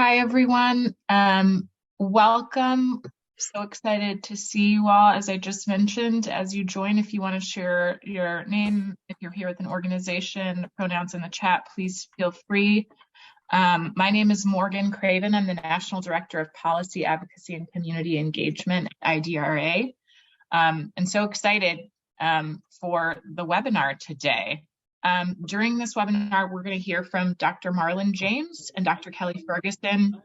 Hi, everyone. Welcome. So excited to see you all. As I just mentioned, as you join, if you want to share your name, if you're here with an organization, pronouns in the chat, please feel free. My name is Morgan Craven. I'm the National Director of Policy Advocacy and Community Engagement at IDRA. And so excited for the webinar today. During this webinar, we're going to hear from Dr. Marlon James and Dr. Kelly Ferguson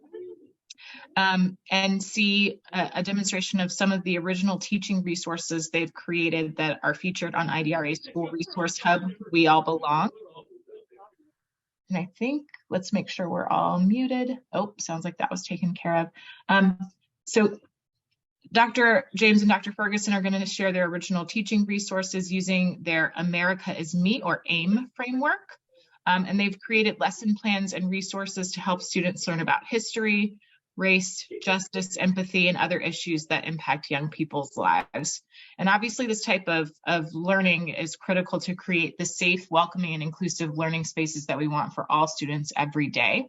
and see a demonstration of some of the original teaching resources they've created that are featured on IDRA's School Resource Hub, We All Belong. And I think, let's make sure we're all muted. Oh, sounds like that was taken care of. So Dr. James and Dr. Ferguson are going to share their original teaching resources using their America is Me, or AIM framework. And they've created lesson plans and resources to help students learn about history, race, justice, empathy, and other issues that impact young people's lives. And obviously this type of learning is critical to create the safe, welcoming, and inclusive learning spaces that we want for all students every day.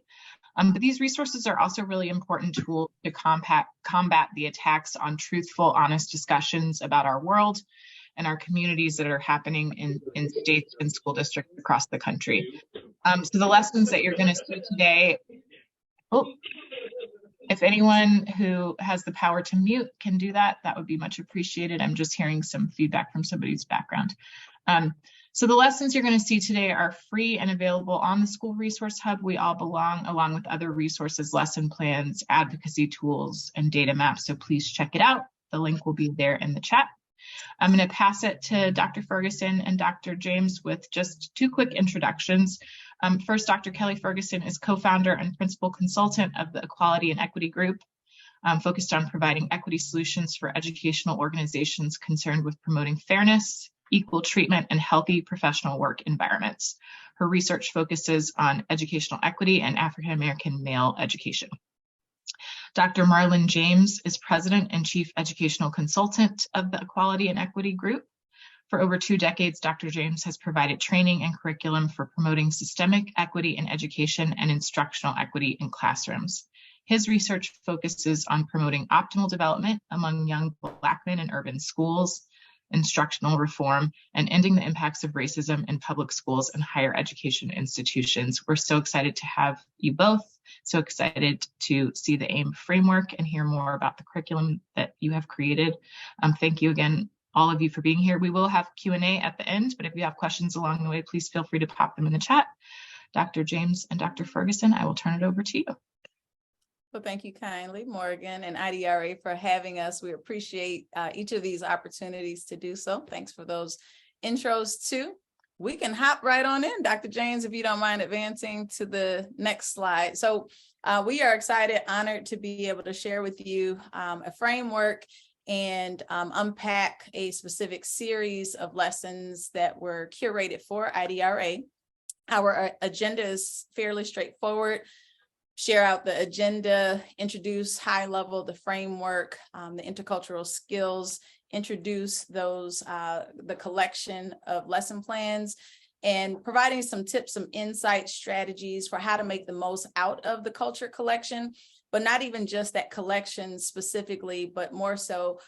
But these resources are also really important tools to combat the attacks on truthful, honest discussions about our world and our communities that are happening in states and school districts across the country. So the lessons that you're going to see today, if anyone who has the power to mute can do that, that would be much appreciated. I'm just hearing some feedback from somebody's background. So the lessons you're going to see today are free and available on the School Resource Hub, We All Belong, along with other resources, lesson plans, advocacy tools, and data maps. So please check it out. The link will be there in the chat. I'm going to pass it to Dr. Ferguson and Dr. James with just two quick introductions. First, Dr. Kelly Ferguson is co-founder and principal consultant of the Equality and Equity Group, focused on providing equity solutions for educational organizations concerned with promoting fairness, equal treatment, and healthy professional work environments. Her research focuses on educational equity and African American male education. Dr. Marlon James is president and chief educational consultant of the Equality and Equity Group. For over 2 decades, Dr. James has provided training and curriculum for promoting systemic equity in education and instructional equity in classrooms. His research focuses on promoting optimal development among young Black men in urban schools, instructional reform, and ending the impacts of racism in public schools and higher education institutions. We're so excited to have you both, so excited to see the AIM framework and hear more about the curriculum that you have created. Thank you again, all of you, for being here. We will have Q&A at the end, but if you have questions along the way, please feel free to pop them in the chat. Dr. James and Dr. Ferguson, I will turn it over to you. Well, thank you kindly, Morgan and IDRA, for having us. We appreciate each of these opportunities to do so. Thanks for those intros too. We can hop right on in, Dr. James, if you don't mind advancing to the next slide. So we are excited, honored to be able to share with you a framework and unpack a specific series of lessons that were curated for IDRA. Our agenda is fairly straightforward. Share out the agenda, introduce high level the framework, the intercultural skills, introduce those, the collection of lesson plans, and providing some tips, some insight strategies for how to make the most out of the culture collection, but not even just that collection specifically, but more so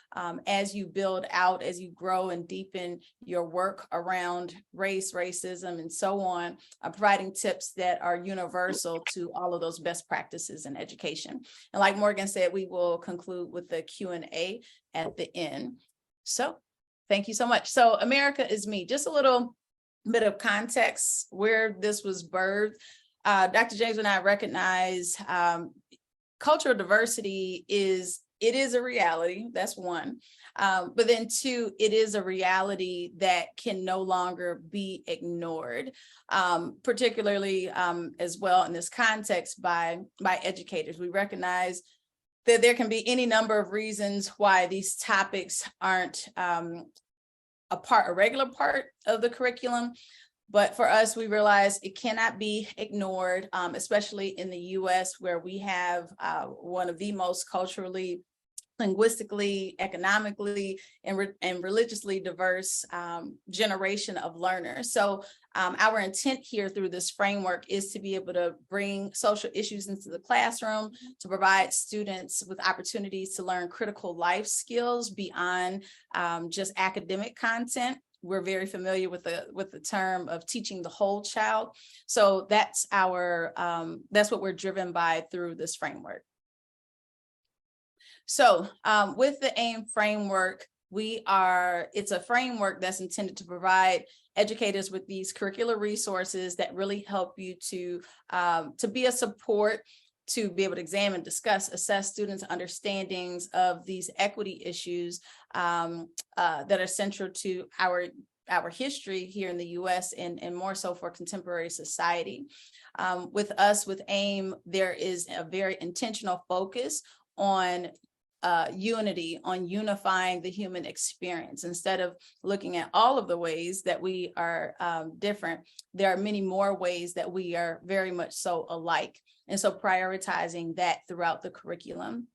as you build out, as you grow and deepen your work around race, racism, and so on, providing tips that are universal to all of those best practices in education. And like Morgan said, we will conclude with the Q&A at the end. So thank you so much. So America is Me, just a little bit of context where this was birthed. Dr. James and I recognize cultural diversity is a reality. That's one. But then two, it is a reality that can no longer be ignored, particularly as well in this context by educators. We recognize that there can be any number of reasons why these topics aren't a regular part of the curriculum. But for us, we realize it cannot be ignored, especially in the US, where we have one of the most culturally linguistically, economically, and religiously diverse generation of learners. So our intent here through this framework is to be able to bring social issues into the classroom, to provide students with opportunities to learn critical life skills beyond just academic content. We're very familiar with the term of teaching the whole child. So that's what we're driven by through this framework. So with the AIM framework, it's a framework that's intended to provide educators with these curricular resources that really help you to be a support, to be able to examine, discuss, assess students' understandings of these equity issues that are central to our history here in the U.S. and more so for contemporary society. With AIM, there is a very intentional focus on unity, on unifying the human experience. Instead of looking at all of the ways that we are different, there are many more ways that we are very much so alike. And so prioritizing that throughout the curriculum.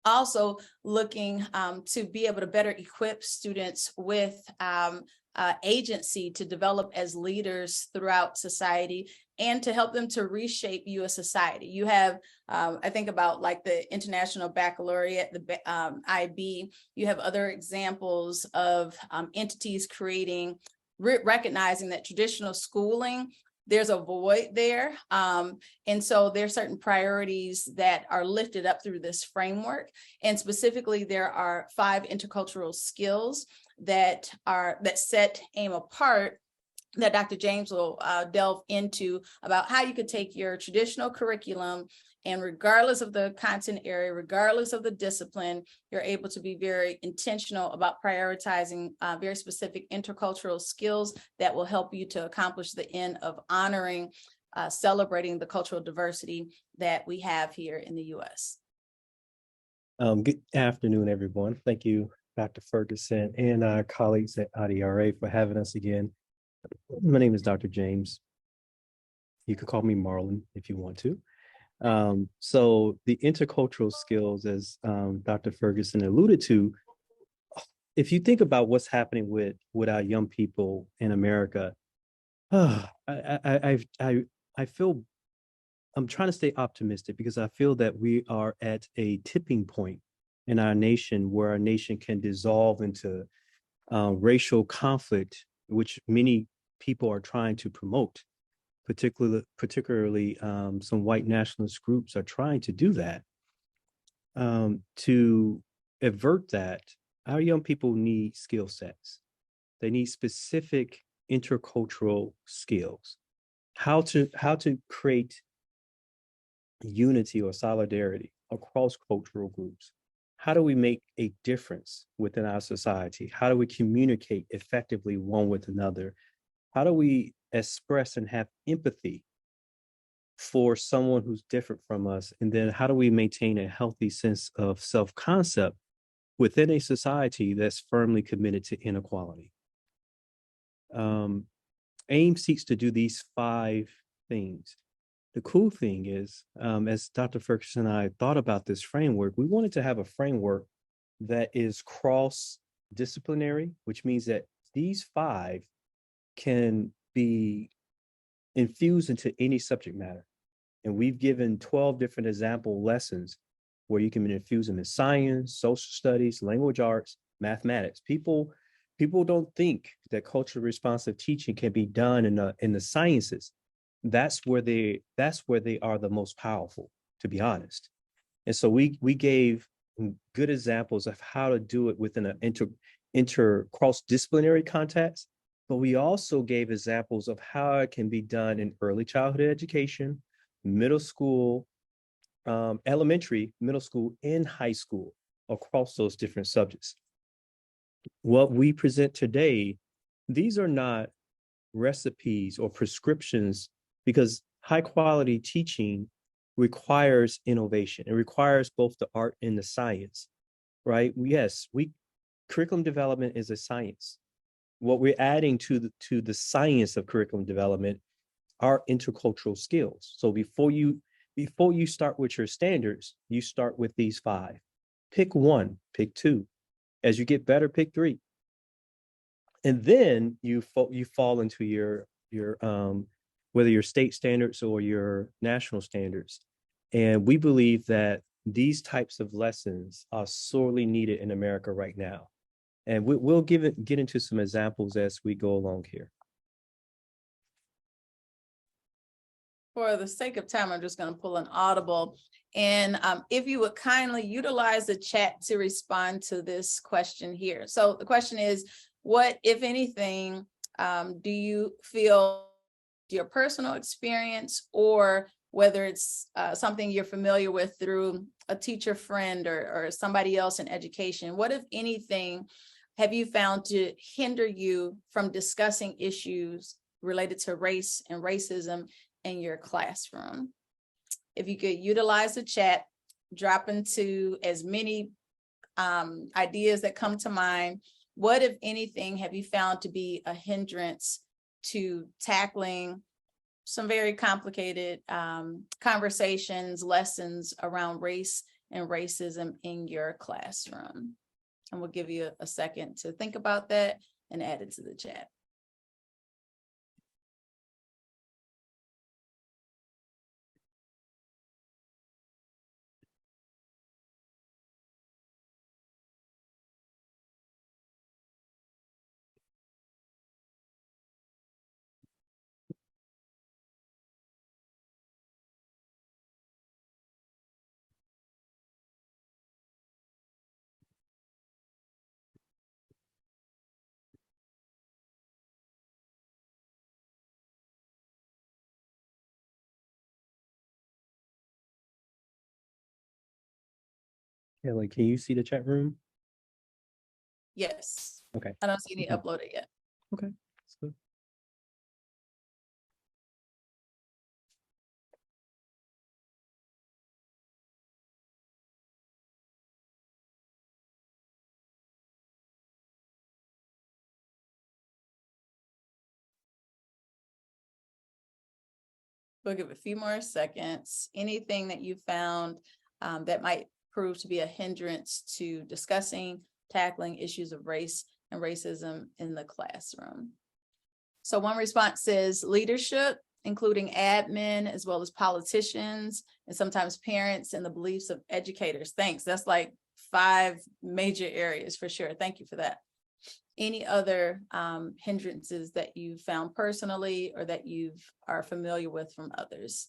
Also looking to be able to better equip students with agency to develop as leaders throughout society and to help them to reshape you as society. You have, I think about like the International Baccalaureate, the IB, you have other examples of entities creating, recognizing that traditional schooling, there's a void there. And so there's certain priorities that are lifted up through this framework. And specifically, there are 5 intercultural skills that set AIM apart, that Dr. James will delve into, about how you could take your traditional curriculum and regardless of the content area, regardless of the discipline, you're able to be very intentional about prioritizing very specific intercultural skills that will help you to accomplish the end of honoring, celebrating the cultural diversity that we have here in the U.S. Good afternoon, everyone. Thank you, Dr. Ferguson, and our colleagues at IDRA for having us again. My name is Dr. James. You could call me Marlon if you want to. So the intercultural skills, as Dr. Ferguson alluded to, if you think about what's happening with our young people in America, I feel, I'm trying to stay optimistic because I feel that we are at a tipping point in our nation where our nation can dissolve into racial conflict, which many people are trying to promote. Particularly some white nationalist groups are trying to do that. To avert that, our young people need skill sets. They need specific intercultural skills. How to create unity or solidarity across cultural groups. How do we make a difference within our society? How do we communicate effectively one with another? How do we express and have empathy for someone who's different from us? And then how do we maintain a healthy sense of self-concept within a society that's firmly committed to inequality? AIM seeks to do these 5 things. The cool thing is, as Dr. Ferguson and I thought about this framework, we wanted to have a framework that is cross-disciplinary, which means that these 5 can be infused into any subject matter. And we've given 12 different example lessons where you can infuse them in science, social studies, language arts, mathematics. People don't think that culturally responsive teaching can be done in the sciences. That's where they are the most powerful, to be honest. And so we gave good examples of how to do it within an cross-disciplinary context. But we also gave examples of how it can be done in early childhood education, middle school, elementary, middle school, and high school across those different subjects. What we present today, these are not recipes or prescriptions, because high quality teaching requires innovation. It requires both the art and the science, right? Yes, curriculum development is a science. What we're adding to the science of curriculum development are intercultural skills. So before you start with your standards, you start with these 5. pick one, pick two. As you get better, pick three. And then you fall into your whether your state standards or your national standards. And we believe that these types of lessons are sorely needed in America right now. And we'll get into some examples as we go along here. For the sake of time, I'm just going to pull an audible. And if you would kindly utilize the chat to respond to this question here. So the question is, what, if anything, do you feel your personal experience, or whether it's something you're familiar with through a teacher friend or somebody else in education, what, if anything, have you found to hinder you from discussing issues related to race and racism in your classroom? If you could utilize the chat, drop into as many ideas that come to mind. What, if anything, have you found to be a hindrance to tackling some very complicated conversations, lessons around race and racism in your classroom? And we'll give you a second to think about that and add it to the chat. Kelly, can you see the chat room? Yes. Okay. I don't see any Okay. uploaded yet. Okay. That's good. We'll give a few more seconds. Anything that you found that might prove to be a hindrance to discussing, tackling issues of race and racism in the classroom. So one response says leadership, including admin, as well as politicians, and sometimes parents, and the beliefs of educators. Thanks. That's like 5 major areas for sure. Thank you for that. Any other hindrances that you found personally or that you are familiar with from others?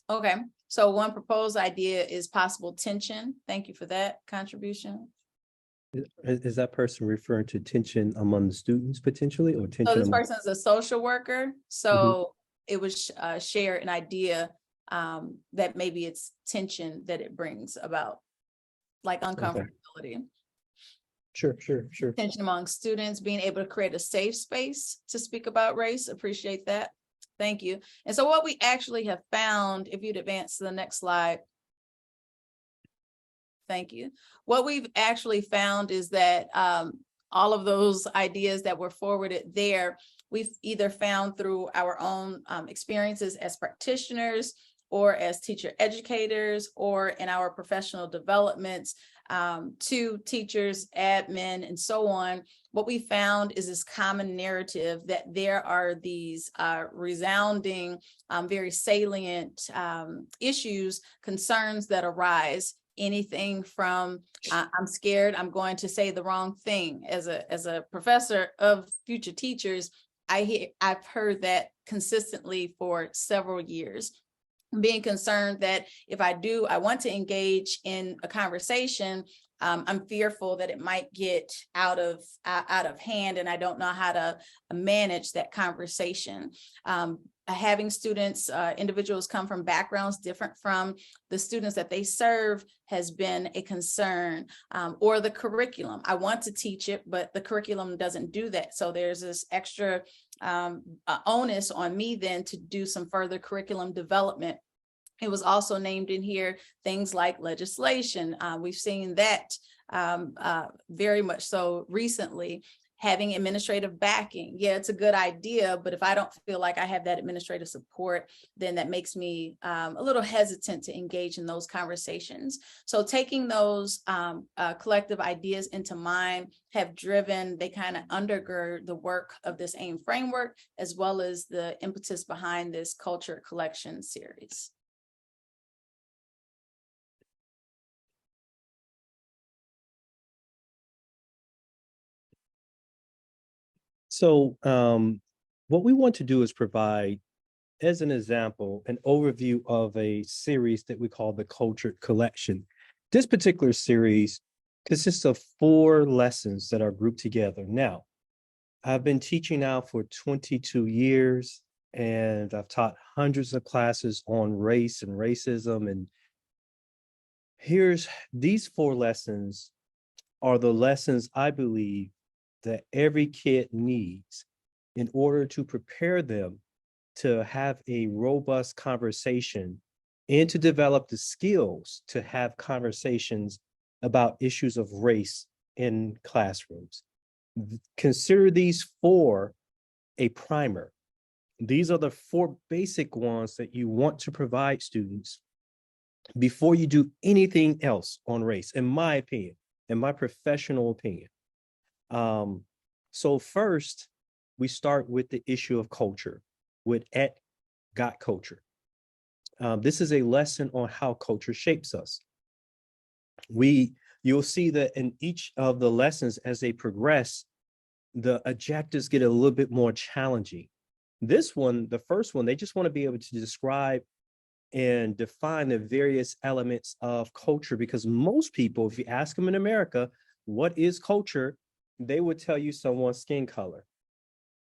Okay, so one proposed idea is possible tension. Thank you for that contribution. Is that person referring to tension among the students potentially, or tension? So this among... person is a social worker. So it was share an idea that maybe it's tension that it brings about, like uncomfortability. Okay. Sure. Tension among students, being able to create a safe space to speak about race. Appreciate that. Thank you. And so what we actually have found, if you'd advance to the next slide. Thank you. What we've actually found is that all of those ideas that were forwarded there, we've either found through our own experiences as practitioners or as teacher educators or in our professional developments to teachers, admin, and so on. What we found is this common narrative that there are these resounding, very salient issues, concerns that arise. Anything from I'm scared I'm going to say the wrong thing. As a professor of future teachers, I've heard that consistently for several years. Being concerned that if I want to engage in a conversation, I'm fearful that it might get out of hand, and I don't know how to manage that conversation. Having students, individuals come from backgrounds different from the students that they serve has been a concern, or the curriculum. I want to teach it, but the curriculum doesn't do that. So there's this extra onus on me then to do some further curriculum development. It was also named in here things like legislation. We've seen that very much so recently. having administrative backing. Yeah, it's a good idea, but if I don't feel like I have that administrative support, then that makes me a little hesitant to engage in those conversations. So taking those collective ideas into mind they kind of undergird the work of this AIM framework, as well as the impetus behind this culture collection series. So what we want to do is provide, as an example, an overview of a series that we call the Culture Collection. This particular series consists of 4 lessons that are grouped together. Now, I've been teaching now for 22 years, and I've taught hundreds of classes on race and racism. And these 4 lessons are the lessons I believe that every kid needs in order to prepare them to have a robust conversation and to develop the skills to have conversations about issues of race in classrooms. Consider these 4 a primer. These are the 4 basic ones that you want to provide students before you do anything else on race, in my opinion, in my professional opinion. So first, we start with the issue of culture, with Got Culture. This is a lesson on how culture shapes us. You'll see that in each of the lessons as they progress, the objectives get a little bit more challenging. This one, the first one, they just want to be able to describe and define the various elements of culture, because most people, if you ask them in America, what is culture, they would tell you someone's skin color,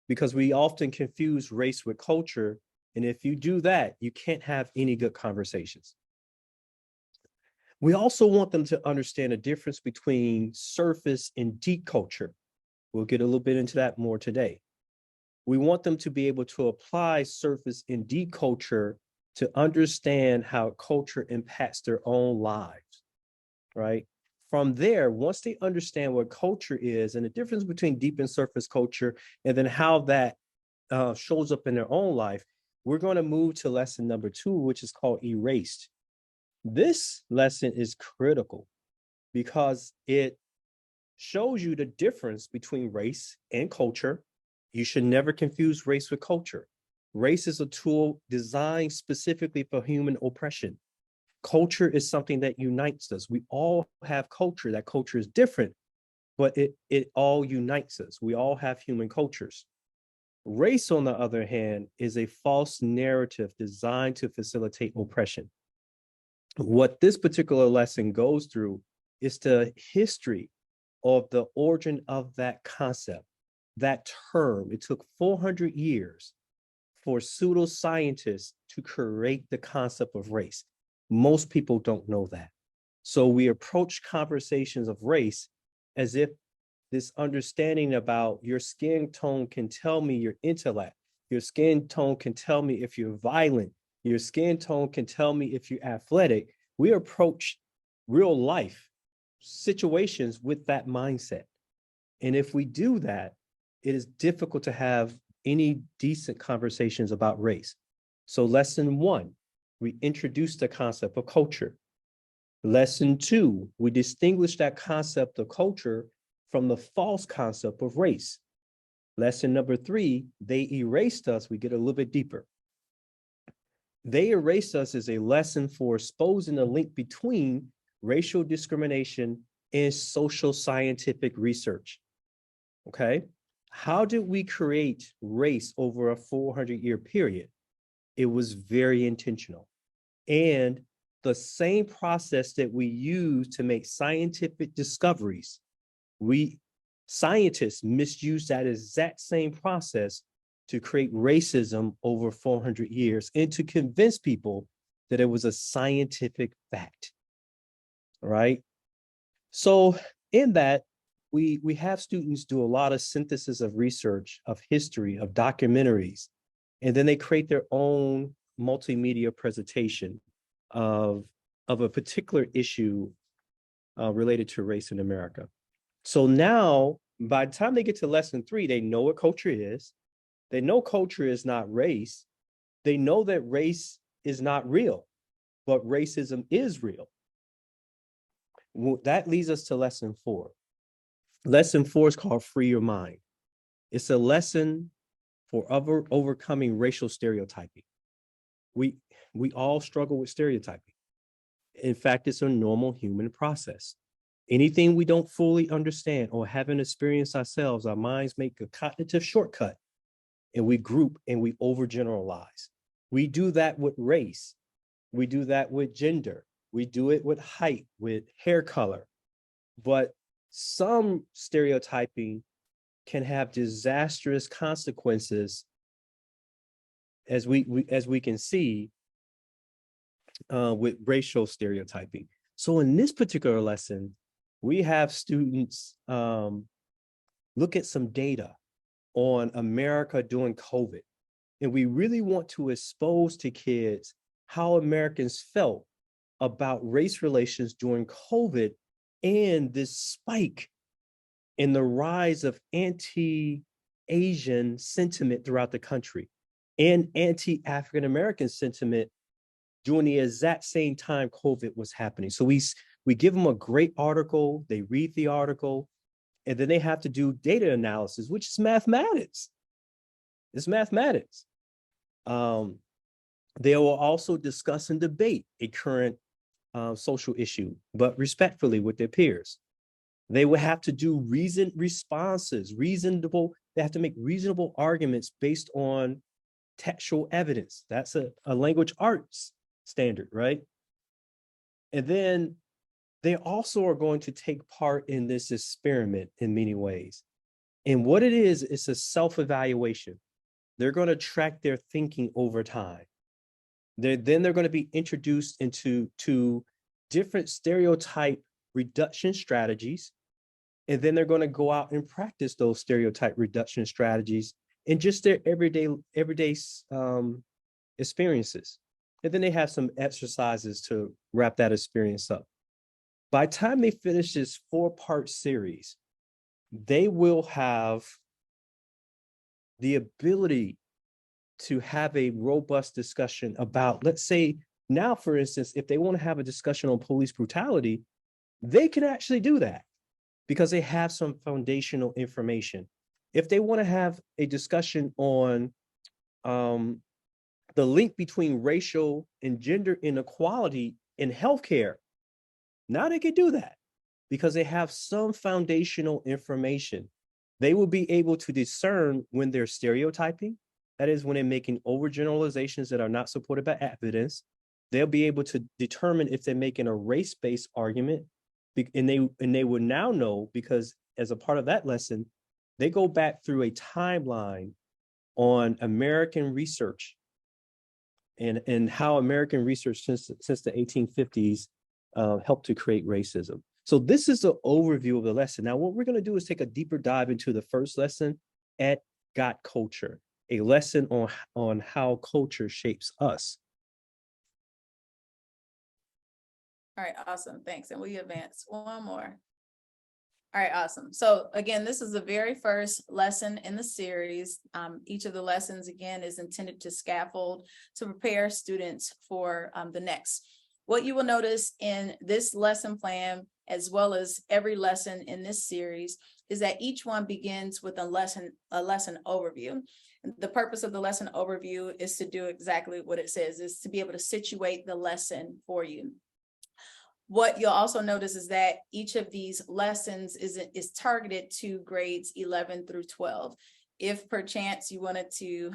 because we often confuse race with culture. And if you do that, you can't have any good conversations. We also want them to understand the difference between surface and deep culture. We'll get a little bit into that more today. We want them to be able to apply surface and deep culture to understand how culture impacts their own lives, right? From there, once they understand what culture is and the difference between deep and surface culture, and then how that shows up in their own life, we're going to move to lesson number 2, which is called Erased. This lesson is critical because it shows you the difference between race and culture. You should never confuse race with culture. Race is a tool designed specifically for human oppression. Culture is something that unites us. We all have culture. That culture is different, but it all unites us. We all have human cultures. Race, on the other hand, is a false narrative designed to facilitate oppression. What this particular lesson goes through is the history of the origin of that concept, that term. It took 400 years for pseudoscientists to create the concept of race. Most people don't know that. So we approach conversations of race as if this understanding about your skin tone can tell me your intellect. Your skin tone can tell me if you're violent. Your skin tone can tell me if you're athletic. We approach real life situations with that mindset. And if we do that, it is difficult to have any decent conversations about race. So lesson 1, we introduce the concept of culture. Lesson 2, we distinguish that concept of culture from the false concept of race. Lesson number 3, they erased us. We get a little bit deeper. They erased us is a lesson for exposing the link between racial discrimination and social scientific research. Okay? How did we create race over a 400-year period? It was very intentional. And the same process that we use to make scientific discoveries, scientists misuse that exact same process to create racism over 400 years and to convince people that it was a scientific fact, right? So in that, we have students do a lot of synthesis of research, of history, of documentaries, and then they create their own multimedia presentation of a particular issue related to race in America. So now By the time they get to lesson 3, they know what culture is. They know culture is not race. They know that race is not real, but racism is real. That leads us to lesson 4. Lesson 4 is called Free Your Mind. It's a lesson for overcoming racial stereotyping. We all struggle with stereotyping. In fact, it's a normal human process. Anything we don't fully understand or haven't experienced ourselves, our minds make a cognitive shortcut and we group and we overgeneralize. We do that with race. We do that with gender. We do it with height, with hair color. But some stereotyping can have disastrous consequences, as we can see with racial stereotyping. So in this particular lesson, we have students look at some data on America during COVID. And we really want to expose to kids how Americans felt about race relations during COVID and this spike in the rise of anti-Asian sentiment throughout the country and anti-African American sentiment during the exact same time COVID was happening. So we give them a great article, they read the article, and then they have to do data analysis, which is mathematics. It's mathematics. They will also discuss and debate a current social issue, but respectfully with their peers. They will have to do reasoned responses, they have to make reasonable arguments based on textual evidence. That's a language arts standard, right? And then they also are going to take part in this experiment in many ways. And what it is, it's a self-evaluation. They're going to track their thinking over time. Then they're going to be introduced into different stereotype reduction strategies. And then they're going to go out and practice those stereotype reduction strategies in just their everyday experiences. And then they have some exercises to wrap that experience up. By the time they finish this 4-part series, they will have the ability to have a robust discussion about, let's say now, for instance, if they want to have a discussion on police brutality, they can actually do that because they have some foundational information. If they want to have a discussion on the link between racial and gender inequality in healthcare, now they can do that because they have some foundational information. They will be able to discern when they're stereotyping, that is when they're making overgeneralizations that are not supported by evidence. They'll be able to determine if they're making a race-based argument, and they will now know, because as a part of that lesson, they go back through a timeline on American research and how American research since the 1850s helped to create racism. So this is the overview of the lesson. Now, what we're going to do is take a deeper dive into the first lesson at Got Culture, a lesson on how culture shapes us. All right, awesome, thanks. And we advance one more. All right, awesome. So again, this is the very first lesson in the series. Each of the lessons, again, is intended to scaffold to prepare students for the next. What you will notice in this lesson plan, as well as every lesson in this series, is that each one begins with a lesson overview. The purpose of the lesson overview is to do exactly what it says, is to be able to situate the lesson for you. What you'll also notice is that each of these lessons is targeted to grades 11 through 12. If perchance you wanted to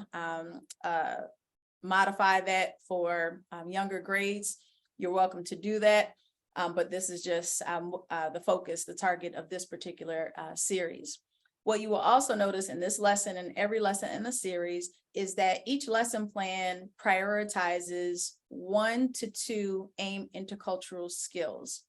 modify that for younger grades, you're welcome to do that. But this is just the focus, the target of this particular series. What you will also notice in this lesson and every lesson in the series is that each lesson plan prioritizes 1 to 2 AIM intercultural skills.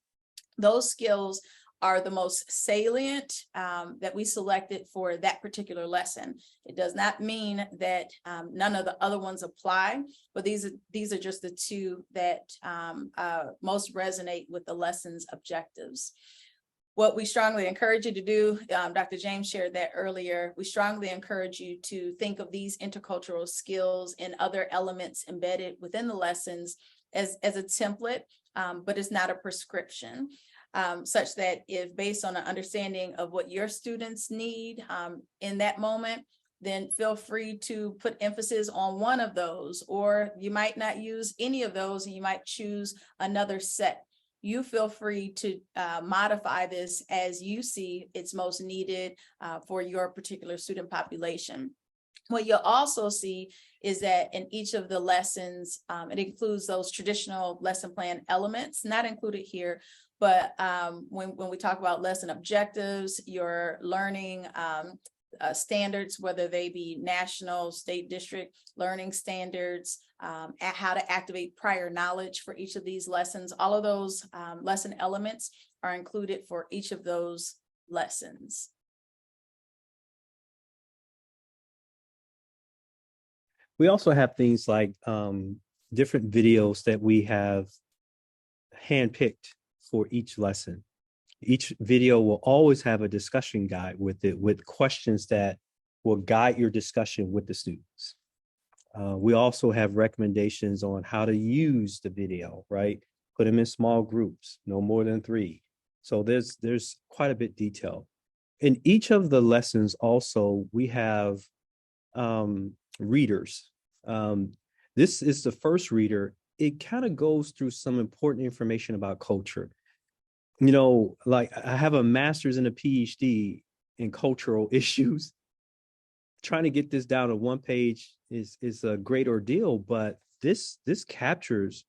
Those skills are the most salient that we selected for that particular lesson. It does not mean that none of the other ones apply, but these are just the 2 that most resonate with the lesson's objectives. What we strongly encourage you to do, Dr. James shared that earlier, we strongly encourage you to think of these intercultural skills and other elements embedded within the lessons as a template, but it's not a prescription, such that if based on an understanding of what your students need in that moment, then feel free to put emphasis on one of those, or you might not use any of those and you might choose another set. You feel free to modify this as you see it's most needed for your particular student population. What you'll also see is that in each of the lessons, it includes those traditional lesson plan elements, not included here, but when we talk about lesson objectives, your learning standards, whether they be national, state, district learning standards, how to activate prior knowledge for each of these lessons. All of those lesson elements are included for each of those lessons. We also have things like different videos that we have handpicked for each lesson. Each video will always have a discussion guide with it, with questions that will guide your discussion with the students. We also have recommendations on how to use the video, right? Put them in small groups, no more than 3. So there's quite a bit detailed. In each of the lessons also, we have readers. This is the first reader. It kind of goes through some important information about culture. You know, like I have a master's and a PhD in cultural issues. Trying to get this down to one page is a great ordeal, but this captures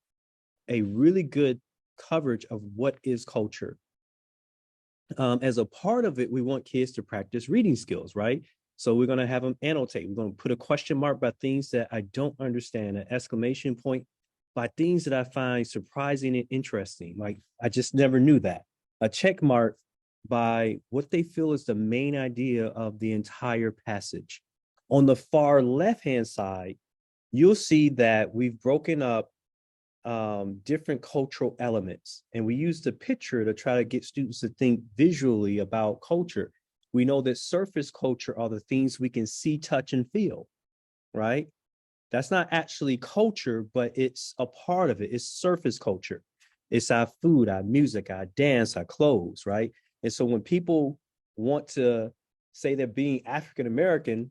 a really good coverage of what is culture. As a part of it, we want kids to practice reading skills, right? So we're going to have them annotate. We're going to put a question mark by things that I don't understand, an exclamation point by things that I find surprising and interesting. Like, I just never knew that. A check mark by what they feel is the main idea of the entire passage. On the far left-hand side, you'll see that we've broken up different cultural elements, and we use the picture to try to get students to think visually about culture. We know that surface culture are the things we can see, touch, and feel, right? That's not actually culture, but it's a part of it. It's surface culture. It's our food, our music, our dance, our clothes, right? And so when people want to say they're being African-American,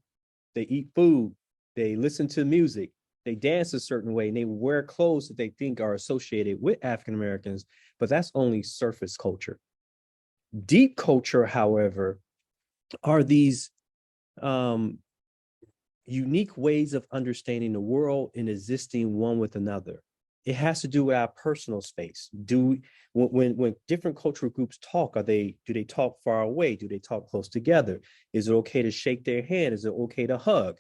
they eat food, they listen to music, they dance a certain way, and they wear clothes that they think are associated with African-Americans, but that's only surface culture. Deep culture, however, are these unique ways of understanding the world and existing one with another. It has to do with our personal space. When different cultural groups talk, do they talk far away? Do they talk close together? Is it okay to shake their hand? Is it okay to hug?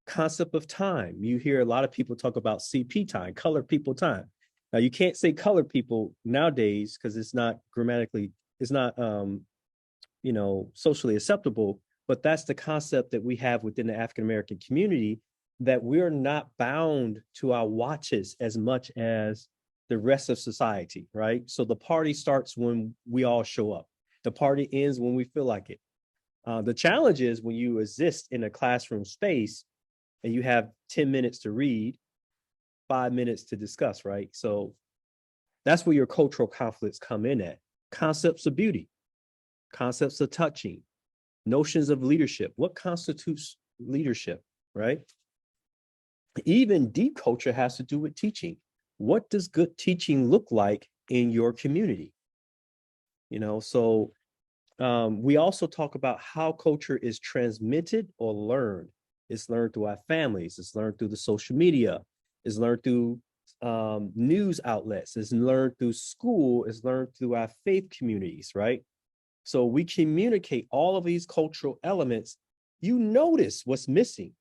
Concept of time. You hear a lot of people talk about CP time, colored people time. Now you can't say colored people nowadays because it's not grammatically, it's not socially acceptable. But that's the concept that we have within the African-American community, that we're not bound to our watches as much as the rest of society, right? So the party starts when we all show up. The party ends when we feel like it. The challenge is when you exist in a classroom space and you have 10 minutes to read, 5 minutes to discuss, right? So that's where your cultural conflicts come in at. Concepts of beauty, concepts of touching, notions of leadership. What constitutes leadership, right? Even deep culture has to do with teaching. What does good teaching look like in your community? So we also talk about how culture is transmitted or learned. It's learned through our families. It's learned through the social media. It's learned through news outlets. It's learned through school. It's learned through our faith communities, right? So we communicate all of these cultural elements. You notice what's missing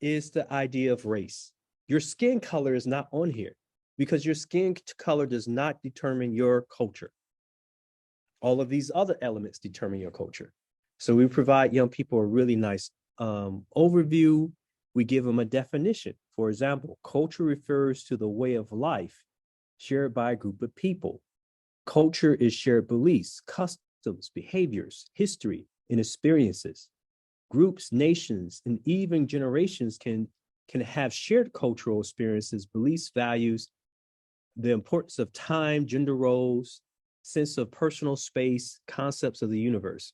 is the idea of race. Your skin color is not on here because your skin color does not determine your culture. All of these other elements determine your culture. So we provide young people a really nice overview. We give them a definition. For example, culture refers to the way of life shared by a group of people. Culture is shared beliefs, customs, customs, behaviors, history, and experiences. Groups, nations, and even generations can have shared cultural experiences, beliefs, values, the importance of time, gender roles, sense of personal space, concepts of the universe.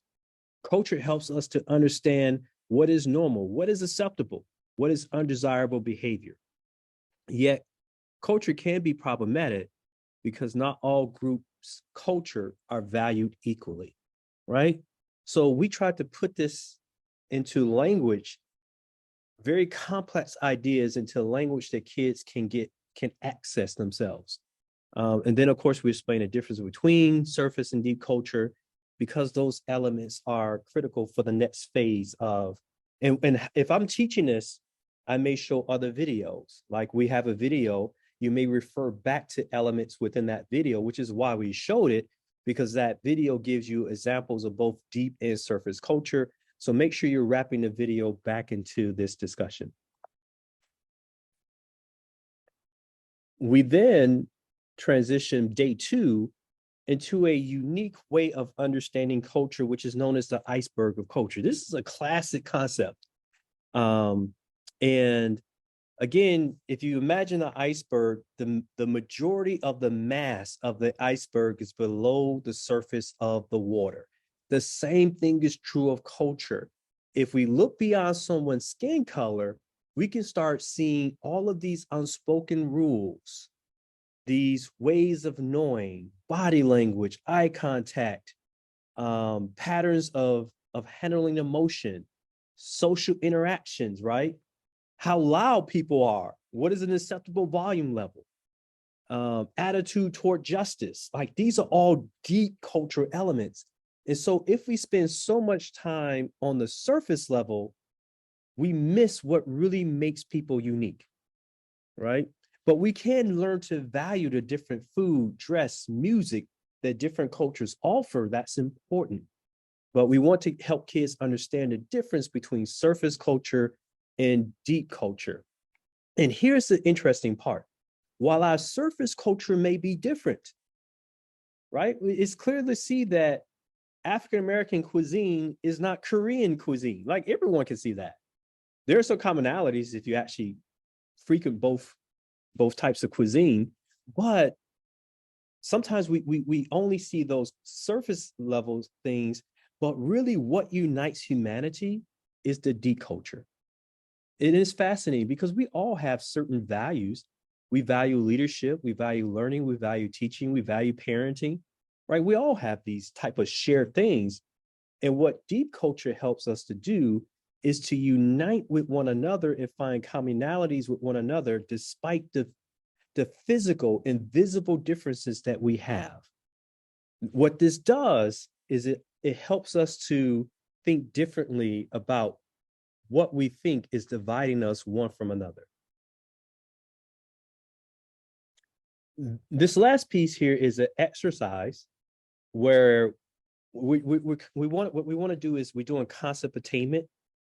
Culture helps us to understand what is normal, what is acceptable, what is undesirable behavior. Yet, culture can be problematic because not all groups' culture are valued equally, right? So we tried to put this into language, very complex ideas into language that kids can access themselves. And then, of course, we explain the difference between surface and deep culture, because those elements are critical for the next phase of, and if I'm teaching this, I may show other videos. Like we have a video, you may refer back to elements within that video, which is why we showed it, because that video gives you examples of both deep and surface culture. So make sure you're wrapping the video back into this discussion. We then transition day 2 into a unique way of understanding culture, which is known as the iceberg of culture. This is a classic concept. And again, if you imagine the iceberg, the majority of the mass of the iceberg is below the surface of the water. The same thing is true of culture. If we look beyond someone's skin color, we can start seeing all of these unspoken rules, these ways of knowing, body language, eye contact, patterns of handling emotion, social interactions, right? How loud people are, what is an acceptable volume level, attitude toward justice. Like these are all deep cultural elements. And so if we spend so much time on the surface level, we miss what really makes people unique, right? But we can learn to value the different food, dress, music that different cultures offer. That's important. But we want to help kids understand the difference between surface culture and deep culture. And here's the interesting part. While our surface culture may be different, right? It's clear to see that African-American cuisine is not Korean cuisine. Like everyone can see that. There are some commonalities if you actually frequent both types of cuisine, but sometimes we only see those surface level things, but really what unites humanity is the deep culture. It is fascinating because we all have certain values. We value leadership, we value learning, we value teaching, we value parenting, right? We all have these type of shared things. And what deep culture helps us to do is to unite with one another and find commonalities with one another, despite the physical and visible differences that we have. What this does is it helps us to think differently about what we think is dividing us one from another. This last piece here is an exercise where what we want to do is we're doing concept attainment.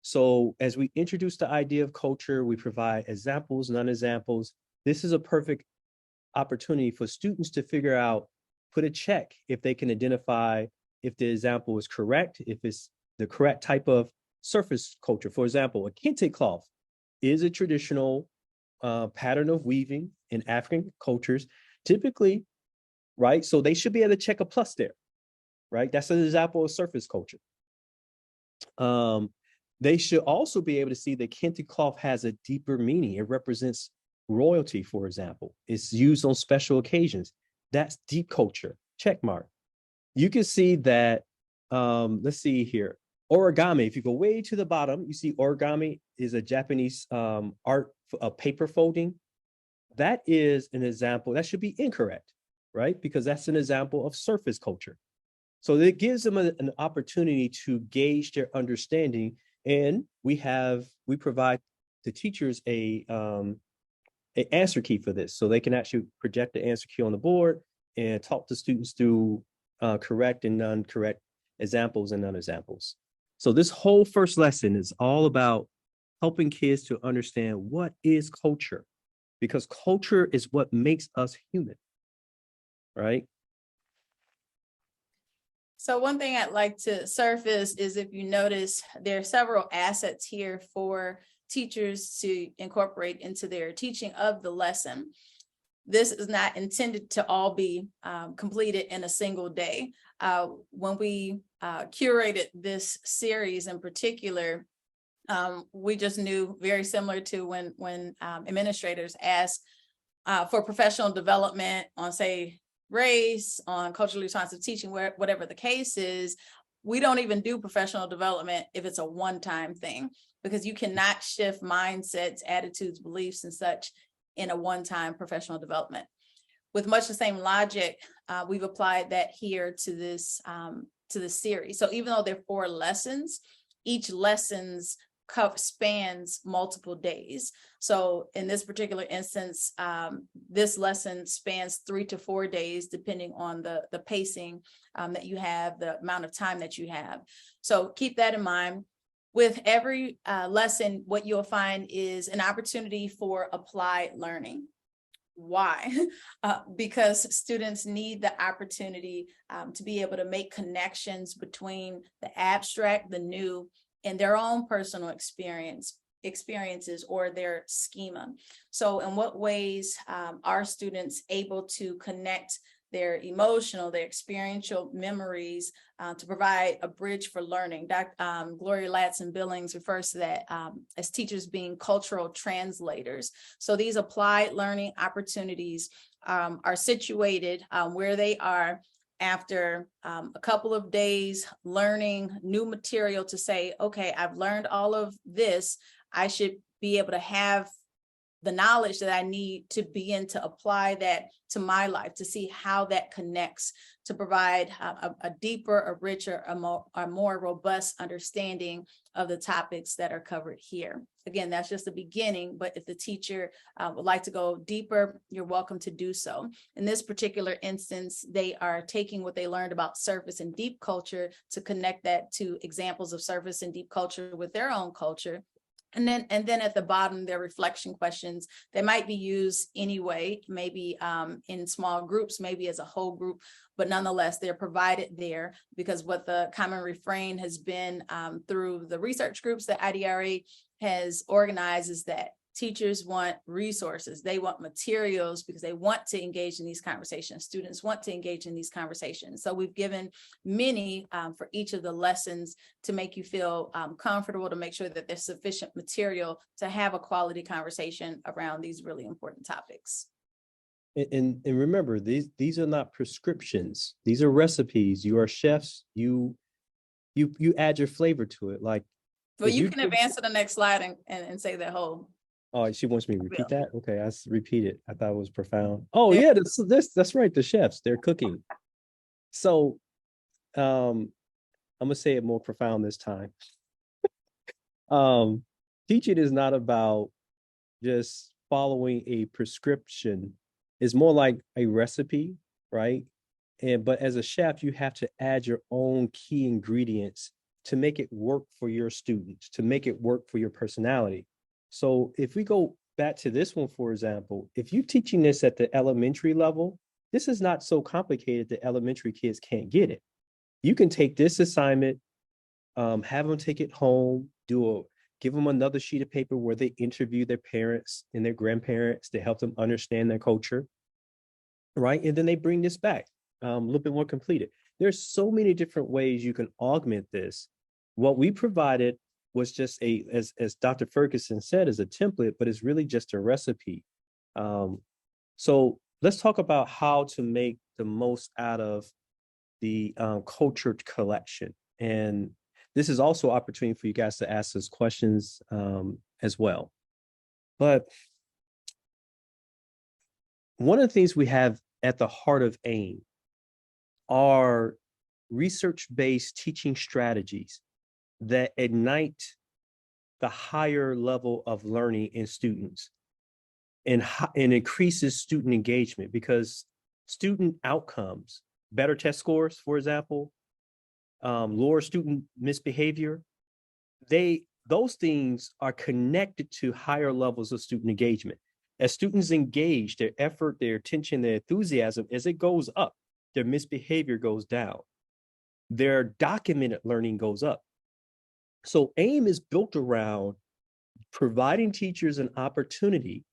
So as we introduce the idea of culture, we provide examples, non-examples. This is a perfect opportunity for students to figure out, put a check if they can identify if the example is correct, if it's the correct type of surface culture. For example, a kente cloth is a traditional pattern of weaving in African cultures, typically, right? So they should be able to check a plus there, right? That's an example of surface culture. They should also be able to see that kente cloth has a deeper meaning. It represents royalty, for example. It's used on special occasions. That's deep culture, check mark. You can see that, let's see here, origami. If you go way to the bottom, you see origami is a Japanese art of paper folding. That is an example, that should be incorrect, right? Because that's an example of surface culture. So it gives them an opportunity to gauge their understanding. And we provide the teachers an answer key for this. So they can actually project the answer key on the board and talk to students through correct and non-correct examples and non-examples. So this whole first lesson is all about helping kids to understand what is culture, because culture is what makes us human, right? So one thing I'd like to surface is, if you notice, there are several assets here for teachers to incorporate into their teaching of the lesson. This is not intended to all be completed in a single day. When we curated this series in particular, we just knew, very similar to when administrators ask for professional development on, say, race, on culturally responsive teaching, whatever the case is, we don't even do professional development if it's a one-time thing, because you cannot shift mindsets, attitudes, beliefs, and such in a one-time professional development. With much the same logic, we've applied that here to this series. So even though there are 4 lessons, each lesson's spans multiple days. So in this particular instance, this lesson spans 3 to 4 days, depending on the pacing that you have, the amount of time that you have. So keep that in mind. With every lesson, what you'll find is an opportunity for applied learning. Why? Because students need the opportunity to be able to make connections between the abstract, the new, and their own personal experiences or their schema. So in what ways are students able to connect their emotional, their experiential memories to provide a bridge for learning? Gloria Ladson-Billings refers to that as teachers being cultural translators. So these applied learning opportunities are situated where they are after a couple of days learning new material, to say, okay, I've learned all of this. I should be able to have the knowledge that I need to begin to apply that to my life, to see how that connects, to provide a deeper, a richer, a more robust understanding of the topics that are covered here. Again, that's just the beginning, but if the teacher would like to go deeper, you're welcome to do so. In this particular instance, they are taking what they learned about surface and deep culture to connect that to examples of surface and deep culture with their own culture. And then at the bottom, their reflection questions. They might be used anyway, maybe in small groups, maybe as a whole group, but nonetheless, they're provided there, because what the common refrain has been through the research groups that IDRA has organized is that teachers want resources. They want materials because they want to engage in these conversations. Students want to engage in these conversations. So we've given many for each of the lessons to make you feel comfortable, to make sure that there's sufficient material to have a quality conversation around these really important topics. And remember, these are not prescriptions. These are recipes. You are chefs. You add your flavor to it. Like, well, you can advance to the next slide and say that whole. Oh, she wants me to repeat that? Okay, I repeat it. I thought it was profound. Oh yeah, that's right. The chefs, they're cooking. So I'm gonna say it more profound this time. Teaching is not about just following a prescription. It's more like a recipe, right? But as a chef, you have to add your own key ingredients to make it work for your students, to make it work for your personality. So if we go back to this one, for example, if you're teaching this at the elementary level, this is not so complicated that elementary kids can't get it. You can take this assignment, have them take it home, give them another sheet of paper where they interview their parents and their grandparents to help them understand their culture, right? And then they bring this back a little bit more completed. There's so many different ways you can augment this. What we provided was just as Dr. Ferguson said, is a template, but it's really just a recipe. So let's talk about how to make the most out of the cultured collection. And this is also an opportunity for you guys to ask us questions as well. But one of the things we have at the heart of AIM are research-based teaching strategies that ignite the higher level of learning in students and increases student engagement, because student outcomes, better test scores, for example, lower student misbehavior, those things are connected to higher levels of student engagement. As students engage, their effort, their attention, their enthusiasm, as it goes up, their misbehavior goes down. their documented learning goes up. So AIM is built around providing teachers an opportunity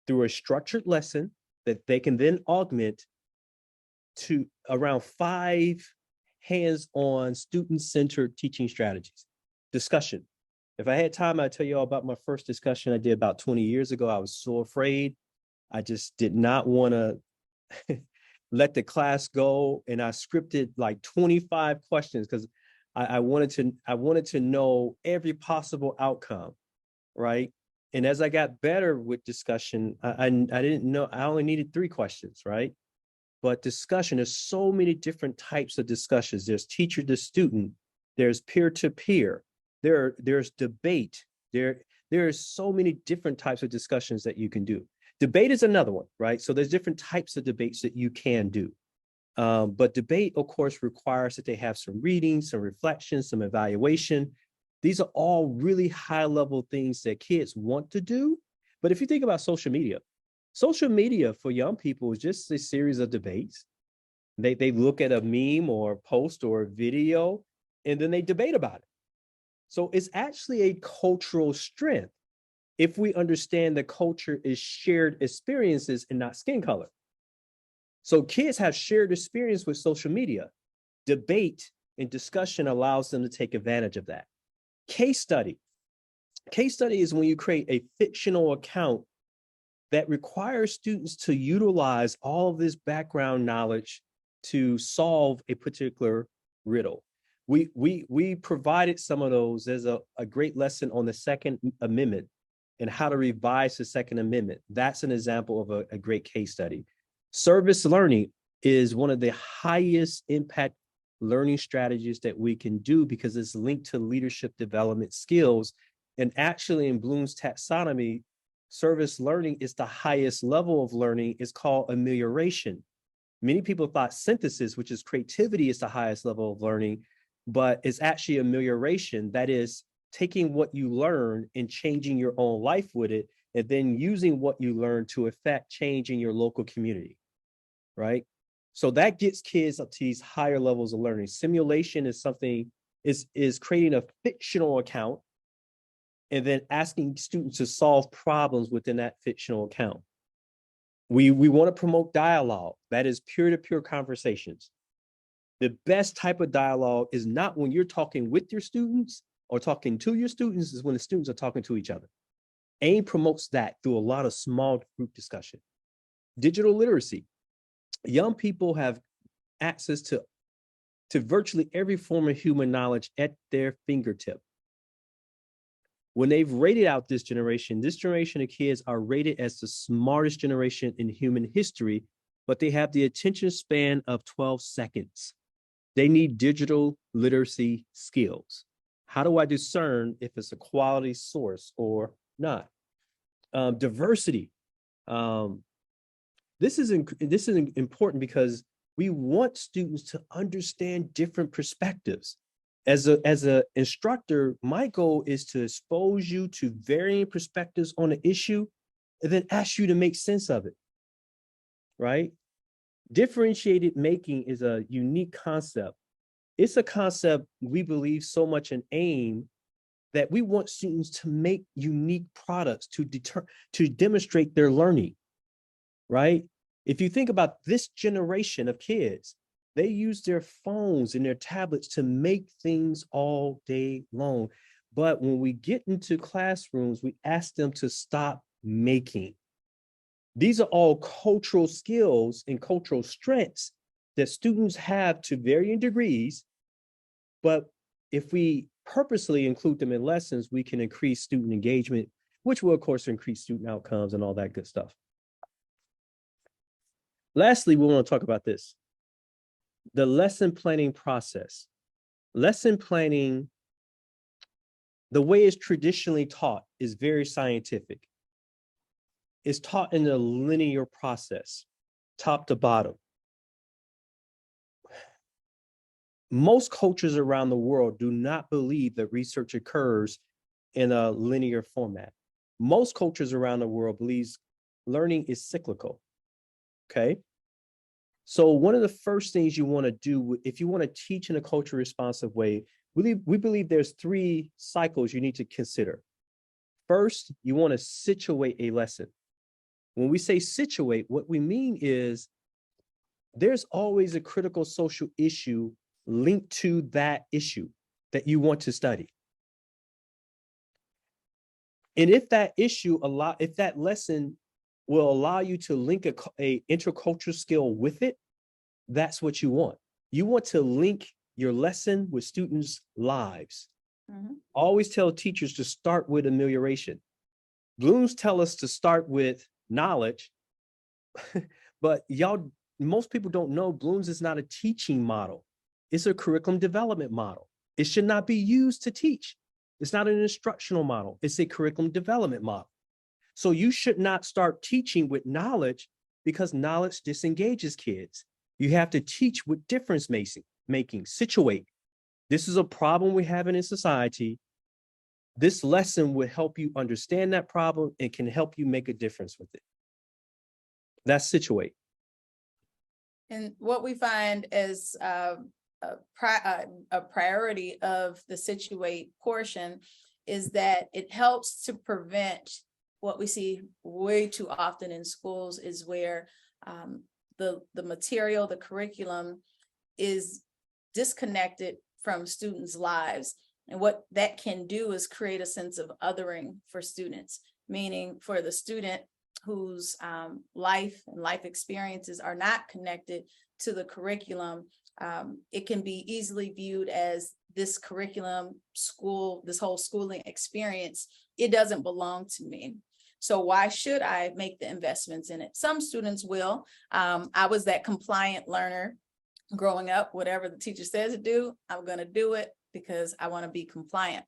through a structured lesson that they can then augment to around 5 hands-on student-centered teaching strategies. Discussion. If I had time, I'd tell you all about my first discussion I did about 20 years ago. I was so afraid. I just did not want to let the class go. And I scripted like 25 questions because I wanted to know every possible outcome, right? And as I got better with discussion, I didn't know, I only needed 3 questions, right? But discussion, there's so many different types of discussions. There's teacher to student, there's peer-to-peer, there's debate, there's so many different types of discussions that you can do. Debate is another one, right? So there's different types of debates that you can do. But debate, of course, requires that they have some reading, some reflection, some evaluation. These are all really high-level things that kids want to do. But if you think about social media for young people is just a series of debates. They look at a meme or a post or a video, and then they debate about it. So it's actually a cultural strength if we understand that culture is shared experiences and not skin color. So kids have shared experience with social media. Debate and discussion allows them to take advantage of that. Case study. Case study is when you create a fictional account that requires students to utilize all of this background knowledge to solve a particular riddle. We provided some of those. There's a great lesson on the Second Amendment and how to revise the Second Amendment. That's an example of a great case study. Service learning is one of the highest impact learning strategies that we can do because it's linked to leadership development skills. And actually in Bloom's taxonomy, service learning is the highest level of learning. It's called amelioration. Many people thought synthesis, which is creativity, is the highest level of learning, but it's actually amelioration. That is taking what you learn and changing your own life with it, and then using what you learn to affect change in your local community, right? So that gets kids up to these higher levels of learning. Simulation is something, is creating a fictional account and then asking students to solve problems within that fictional account. We want to promote dialogue. That is peer-to-peer conversations. The best type of dialogue is not when you're talking with your students or talking to your students, is when the students are talking to each other. AIM promotes that through a lot of small group discussion. Digital literacy. Young people have access to virtually every form of human knowledge at their fingertip. When they've rated out this generation of kids are rated as the smartest generation in human history, but they have the attention span of 12 seconds. They need digital literacy skills. How do I discern if it's a quality source or not? Diversity. This is important because we want students to understand different perspectives. As an instructor, my goal is to expose you to varying perspectives on an issue and then ask you to make sense of it, right? Differentiated making is a unique concept. It's a concept we believe so much in AIM that we want students to make unique products to demonstrate their learning, right? If you think about this generation of kids, they use their phones and their tablets to make things all day long. But when we get into classrooms, we ask them to stop making. These are all cultural skills and cultural strengths that students have to varying degrees. But if we purposely include them in lessons, we can increase student engagement, which will, of course, increase student outcomes and all that good stuff. Lastly, we want to talk about this. The lesson planning process. Lesson planning, the way it's traditionally taught, is very scientific. It's taught in a linear process, top to bottom. Most cultures around the world do not believe that research occurs in a linear format. Most cultures around the world believes learning is cyclical, okay? So one of the first things you want to do, if you want to teach in a culturally responsive way, we believe there's 3 cycles you need to consider. First, you want to situate a lesson. When we say situate, what we mean is there's always a critical social issue linked to that issue that you want to study. And if that if that lesson will allow you to link a intercultural skill with it, that's what you want. You want to link your lesson with students' lives. Mm-hmm. Always tell teachers to start with amelioration. Bloom's tell us to start with knowledge, but most people don't know Bloom's is not a teaching model. It's a curriculum development model. It should not be used to teach. It's not an instructional model. It's a curriculum development model. So you should not start teaching with knowledge because knowledge disengages kids. You have to teach with difference making, situate. This is a problem we're having in society. This lesson will help you understand that problem and can help you make a difference with it. That's situate. And what we find as a priority of the situate portion is that it helps to prevent what we see way too often in schools, is where the material, the curriculum is disconnected from students' lives. And what that can do is create a sense of othering for students, meaning for the student whose life and life experiences are not connected to the curriculum, it can be easily viewed as this curriculum, school, this whole schooling experience, it doesn't belong to me. So why should I make the investments in it? Some students will. I was that compliant learner growing up. Whatever the teacher says to do, I'm going to do it because I want to be compliant.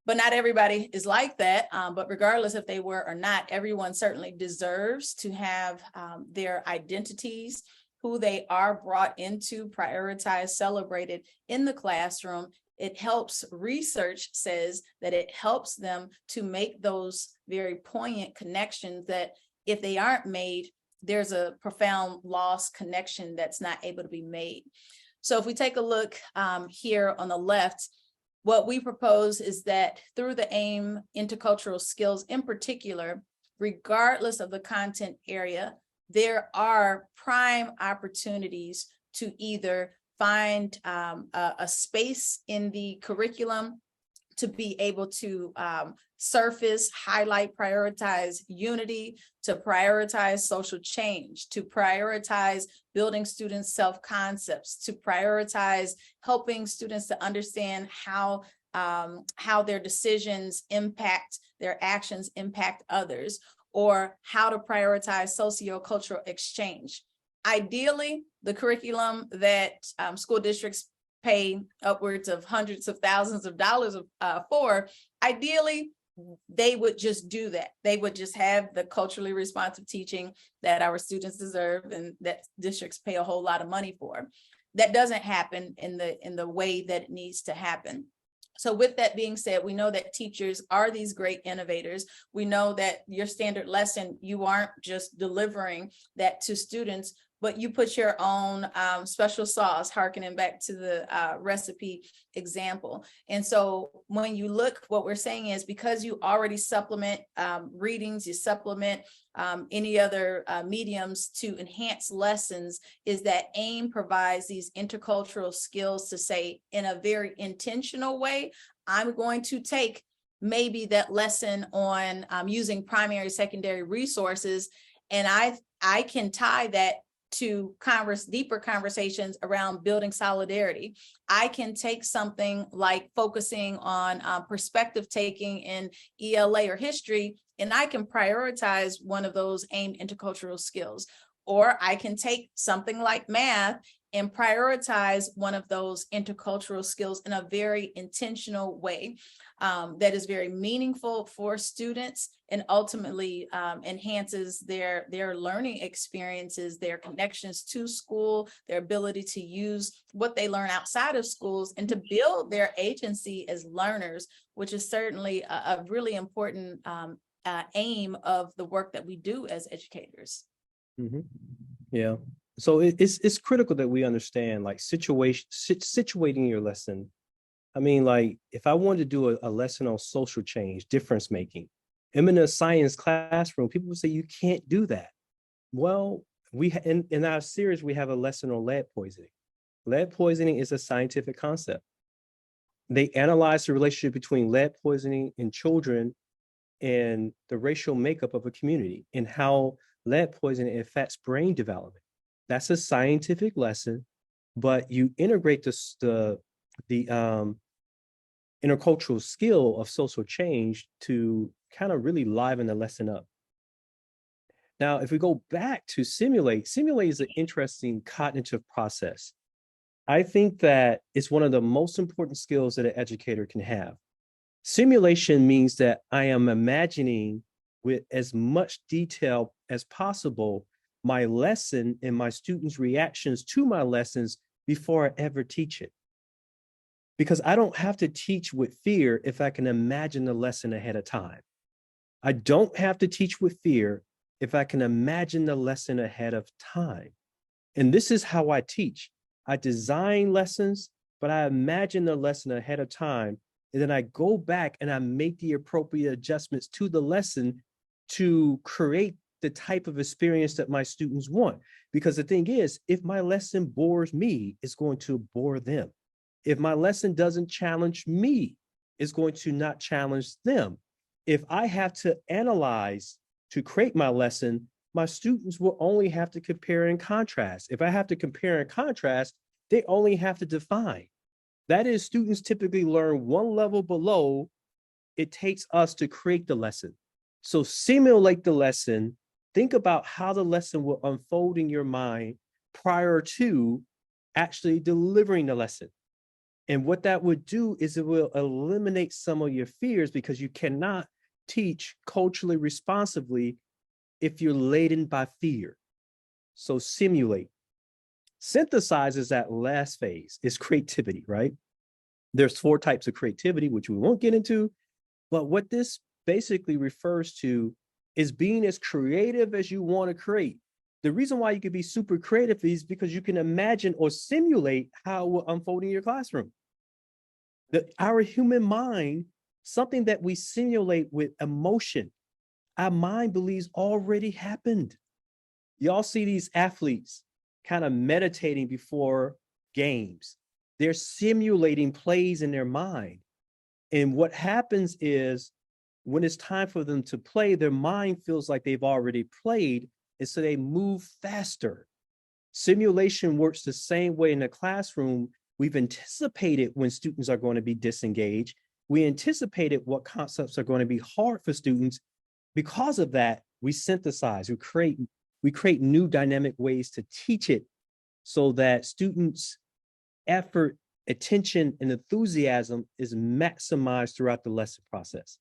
But not everybody is like that. But regardless if they were or not, everyone certainly deserves to have their identities, who they are, brought into, prioritized, celebrated in the classroom. It helps, research says that it helps them to make those very poignant connections that if they aren't made, there's a profound lost connection that's not able to be made. So if we take a look here on the left, what we propose is that through the AIM intercultural skills in particular, regardless of the content area, there are prime opportunities to either find a space in the curriculum to be able to surface, highlight, prioritize unity, to prioritize social change, to prioritize building students' self-concepts, to prioritize helping students to understand how their decisions impact, their actions impact others, or how to prioritize sociocultural exchange. Ideally, the curriculum that school districts pay upwards of hundreds of thousands of dollars for, ideally, they would just do that. They would just have the culturally responsive teaching that our students deserve and that districts pay a whole lot of money for. That doesn't happen in the way that it needs to happen. So with that being said, we know that teachers are these great innovators. We know that your standard lesson, you aren't just delivering that to students, but you put your own special sauce, hearkening back to the recipe example. And so when you look, what we're saying is because you already supplement readings, you supplement any other mediums to enhance lessons, is that AIM provides these intercultural skills to say in a very intentional way, I'm going to take maybe that lesson on using primary, secondary resources, and I can tie that to deeper conversations around building solidarity. I can take something like focusing on perspective taking in ELA or history, and I can prioritize one of those AIM intercultural skills. Or I can take something like math and prioritize one of those intercultural skills in a very intentional way that is very meaningful for students and ultimately enhances their learning experiences, their connections to school, their ability to use what they learn outside of schools and to build their agency as learners, which is certainly a really important aim of the work that we do as educators. Mm-hmm. Yeah. So it's critical that we understand like situating your lesson. I mean, like if I wanted to do a lesson on social change, difference making, I'm in a science classroom, people would say you can't do that. Well, in our series, we have a lesson on lead poisoning. Lead poisoning is a scientific concept. They analyze the relationship between lead poisoning in children and the racial makeup of a community and how lead poisoning affects brain development. That's a scientific lesson, but you integrate the intercultural skill of social change to kind of really liven the lesson up. Now, if we go back to simulate is an interesting cognitive process. I think that it's one of the most important skills that an educator can have. Simulation means that I am imagining with as much detail as possible my lesson and my students' reactions to my lessons before I ever teach it. Because I don't have to teach with fear if I can imagine the lesson ahead of time. I don't have to teach with fear if I can imagine the lesson ahead of time. And this is how I teach. I design lessons, but I imagine the lesson ahead of time. And then I go back and I make the appropriate adjustments to the lesson to create the type of experience that my students want. Because the thing is, if my lesson bores me, it's going to bore them. If my lesson doesn't challenge me, it's going to not challenge them. If I have to analyze to create my lesson, my students will only have to compare and contrast. If I have to compare and contrast, they only have to define. That is, students typically learn one level below it takes us to create the lesson. So simulate the lesson. Think about how the lesson will unfold in your mind prior to actually delivering the lesson. And what that would do is it will eliminate some of your fears, because you cannot teach culturally responsibly if you're laden by fear. So simulate. Synthesize is that last phase, is creativity, right? There's 4 types of creativity, which we won't get into, but what this basically refers to is being as creative as you want to create. The reason why you can be super creative is because you can imagine or simulate how it will unfold in your classroom. Our human mind, something that we simulate with emotion, our mind believes already happened. Y'all see these athletes kind of meditating before games. They're simulating plays in their mind. And what happens is when it's time for them to play, their mind feels like they've already played, and so they move faster. Simulation works the same way in the classroom. We've anticipated when students are going to be disengaged. We anticipated what concepts are going to be hard for students. Because of that, we synthesize, we create new dynamic ways to teach it so that students' effort, attention, and enthusiasm is maximized throughout the lesson process.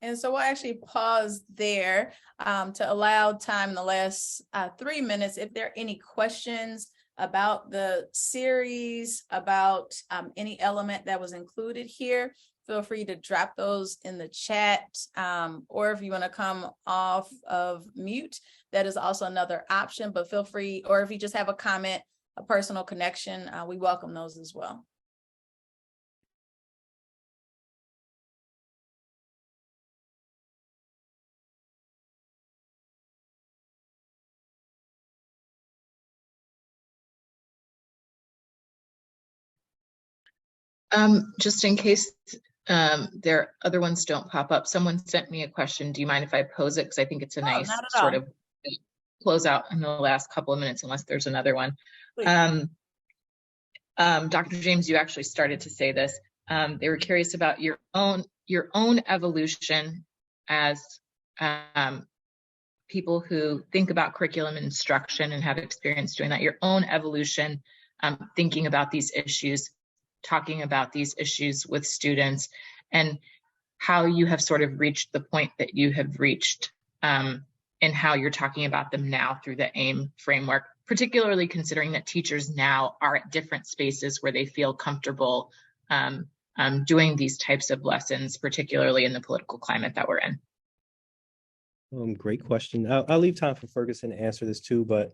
And so we'll actually pause there to allow time in the last 3 minutes. If there are any questions about the series, about any element that was included here, feel free to drop those in the chat. Or if you want to come off of mute, that is also another option, but feel free, or if you just have a comment, a personal connection, we welcome those as well. Just in case there other ones don't pop up, someone sent me a question. Do you mind if I pose it? Because I think it's a nice sort of close out in the last couple of minutes, unless there's another one. Dr. James, you actually started to say this. They were curious about your own evolution as people who think about curriculum and instruction and have experience doing that, your own evolution, thinking about these issues, talking about these issues with students, and how you have sort of reached the point that you have reached, and how you're talking about them now through the AIM framework, particularly considering that teachers now are at different spaces where they feel comfortable doing these types of lessons, particularly in the political climate that we're in. Great question. I'll leave time for Ferguson to answer this too, but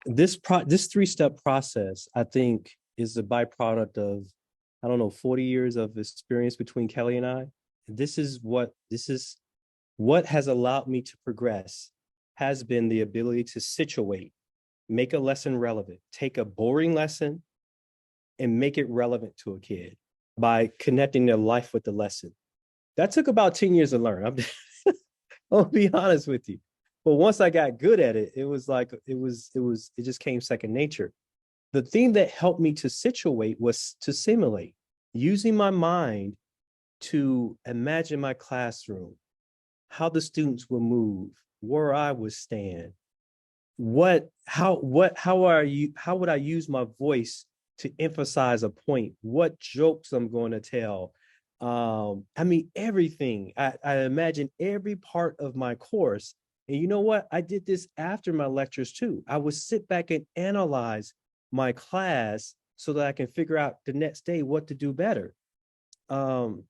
this 3-step process, I think, is a byproduct of, I don't know, 40 years of experience between Kelly and I. This is what has allowed me to progress, has been the ability to situate, make a lesson relevant, take a boring lesson and make it relevant to a kid by connecting their life with the lesson. That took about 10 years to learn. I'll be honest with you. But once I got good at it, it just came second nature. The thing that helped me to situate was to simulate, using my mind to imagine my classroom, how the students will move, where I would stand, how would I use my voice to emphasize a point, what jokes I'm going to tell. I mean, everything. I imagine every part of my course. And you know what? I did this after my lectures too. I would sit back and analyze my class so that I can figure out the next day what to do better. And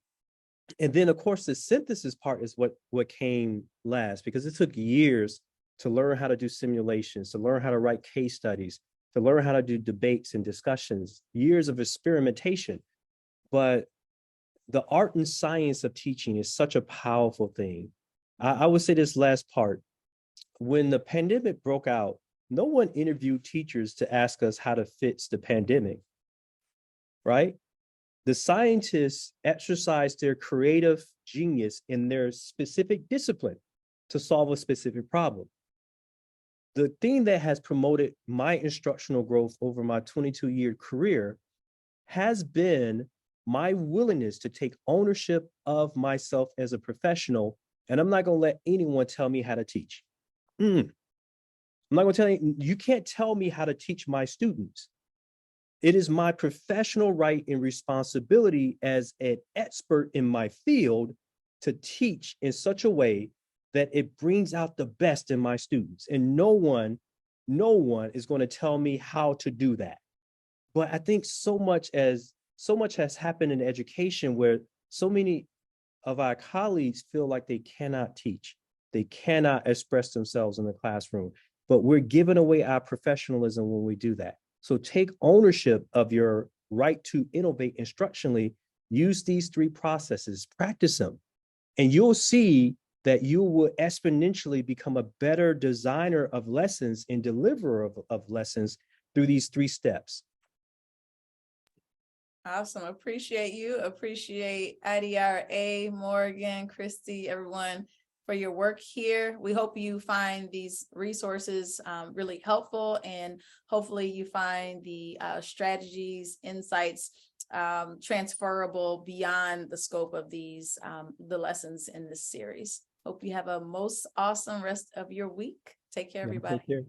then, of course, the synthesis part is what came last, because it took years to learn how to do simulations, to learn how to write case studies, to learn how to do debates and discussions, years of experimentation. But the art and science of teaching is such a powerful thing. I would say this last part. When the pandemic broke out, no one interviewed teachers to ask us how to fix the pandemic, right? The scientists exercised their creative genius in their specific discipline to solve a specific problem. The thing that has promoted my instructional growth over my 22-year career has been my willingness to take ownership of myself as a professional, and I'm not going to let anyone tell me how to teach. I'm not going to tell you, you can't tell me how to teach my students. It is my professional right and responsibility as an expert in my field to teach in such a way that it brings out the best in my students. And no one is going to tell me how to do that. But I think so much has happened in education where so many of our colleagues feel like they cannot teach. They cannot express themselves in the classroom, but we're giving away our professionalism when we do that. So take ownership of your right to innovate instructionally, use these 3 processes, practice them, and you'll see that you will exponentially become a better designer of lessons and deliverer of lessons through these 3 steps. Awesome. Appreciate you. Appreciate IDRA, Morgan, Christy, everyone for your work here. We hope you find these resources really helpful, and hopefully you find the strategies, insights transferable beyond the scope of these, the lessons in this series. Hope you have a most awesome rest of your week. Take care, everybody. Take care.